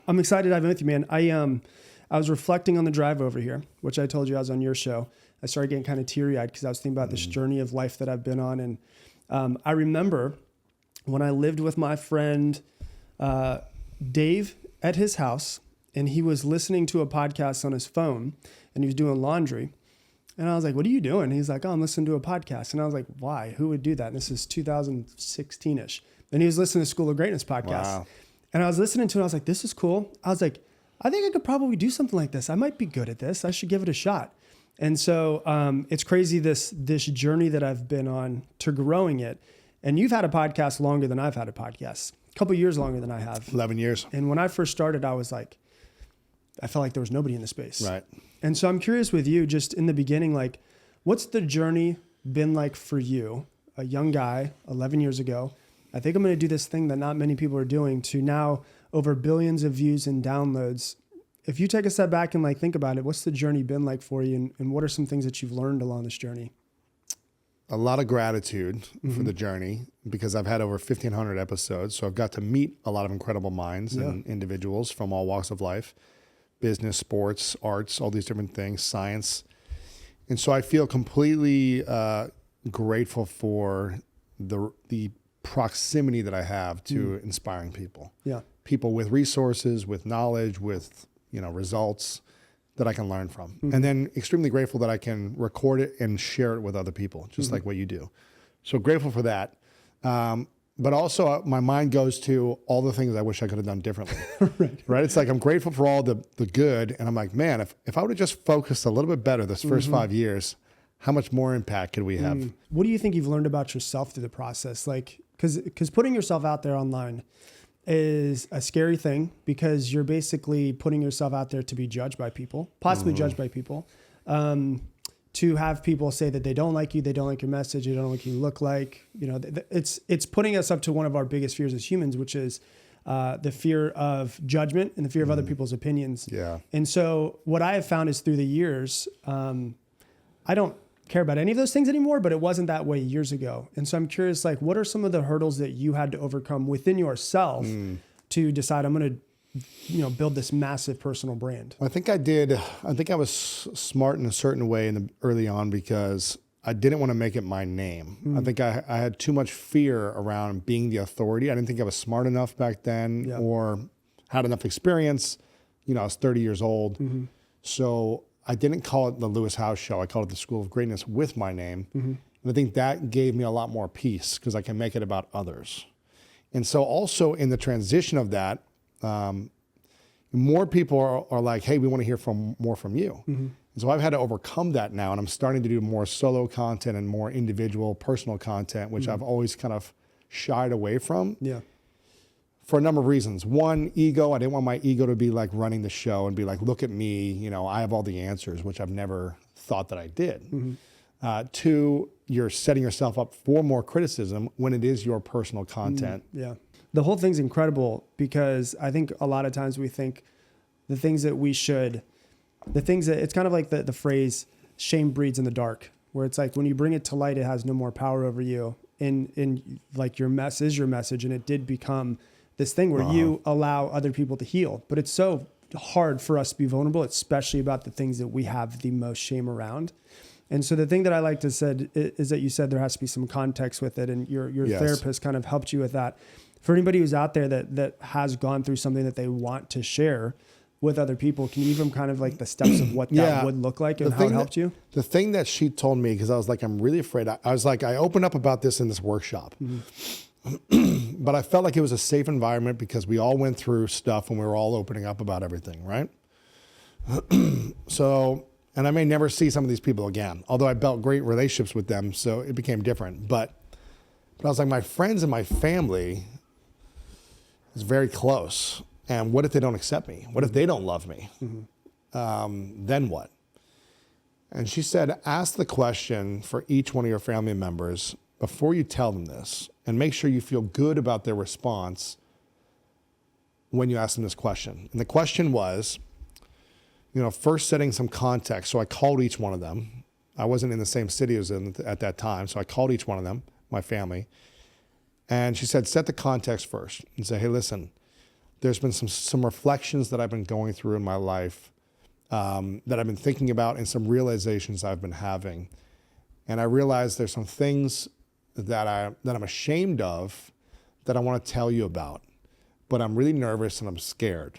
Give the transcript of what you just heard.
I'm excited to dive in with you, man. I was reflecting on the drive over here, which I told you I was on your show. I started getting kind of teary-eyed because I was thinking about this journey of life that I've been on. And I remember when I lived with my friend Dave at his house, and he was listening to a podcast on his phone, and he was doing laundry. And I was like, what are you doing? He's like, oh, I'm listening to a podcast. And I was like, why? Who would do that? And this is 2016-ish. And he was listening to School of Greatness podcast. Wow. And I was listening to it. I was like, this is cool. I was like, I think I could probably do something like this. I might be good at this. I should give it a shot. And so it's crazy, this journey that I've been on to growing it. And you've had a podcast longer than I've had a podcast, a couple of years longer than I have. 11 years. And when I first started, I was like, I felt like there was nobody in the space. Right. And so I'm curious with you, just in the beginning, like, what's the journey been like for you, a young guy, 11 years ago? I think I'm going to do this thing that not many people are doing, to now over billions of views and downloads. If you take a step back and like think about it, what's the journey been like for you, and what are some things that you've learned along this journey? A lot of gratitude for the journey, because I've had over 1,500 episodes. So I've got to meet a lot of incredible minds and individuals from all walks of life, business, sports, arts, all these different things, science. And so I feel completely grateful for the proximity that I have to inspiring people. Yeah. People with resources, with knowledge, with, results that I can learn from. And then extremely grateful that I can record it and share it with other people, just like what you do. So grateful for that. But also my mind goes to all the things I wish I could have done differently. Right? It's like I'm grateful for all the good. And I'm like, man, if I would have just focused a little bit better this first 5 years, how much more impact could we have? What do you think you've learned about yourself through the process? Like, because putting yourself out there online is a scary thing, because you're basically putting yourself out there to be judged by people, possibly judged by people. To have people say that they don't like you, they don't like your message, they don't like what you look like, it's putting us up to one of our biggest fears as humans, which is the fear of judgment and the fear of other people's opinions. Yeah. And so what I have found is through the years, I don't care about any of those things anymore, but it wasn't that way years ago. And so I'm curious, like, what are some of the hurdles that you had to overcome within yourself to decide I'm going to build this massive personal brand? I think I did. I think I was smart in a certain way early on, because I didn't want to make it my name. I think I had too much fear around being the authority. I didn't think I was smart enough back then or had enough experience. I was 30 years old. So I didn't call it the Lewis House Show. I called it the School of Greatness with my name. And I think that gave me a lot more peace, because I can make it about others. And so also in the transition of that, more people are like, hey, we want to hear more from you. And so I've had to overcome that now, and I'm starting to do more solo content and more individual personal content, which I've always kind of shied away from. Yeah. For a number of reasons. One, ego. I didn't want my ego to be like running the show and be like, look at me, I have all the answers, which I've never thought that I did. Two, you're setting yourself up for more criticism when it is your personal content. Yeah. The whole thing's incredible, because I think a lot of times we think it's kind of like the phrase, shame breeds in the dark, where it's like when you bring it to light, it has no more power over you. And like your mess is your message. And it did become this thing where you allow other people to heal. But it's so hard for us to be vulnerable, especially about the things that we have the most shame around. And so the thing that I like to said is that you said there has to be some context with it, and your therapist kind of helped you with that. For anybody who's out there that has gone through something that they want to share with other people, can you give them kind of like the steps of what that would look like and how it helped you? The thing that she told me, because I was like, I'm really afraid. I was like, I opened up about this in this workshop. But I felt like it was a safe environment, because we all went through stuff and we were all opening up about everything, right? So, and I may never see some of these people again, although I built great relationships with them, so it became different. But I was like, my friends and my family is very close. And what if they don't accept me? What if they don't love me? Then what? And she said, ask the question for each one of your family members before you tell them this, and make sure you feel good about their response when you ask them this question. And the question was, first setting some context. So I called each one of them. I wasn't in the same city as them at that time. So I called each one of them, my family. And she said, set the context first and say, hey, listen, there's been some reflections that I've been going through in my life that I've been thinking about, and some realizations I've been having. And I realized there's some things that I'm ashamed of that I want to tell you about, but I'm really nervous and I'm scared.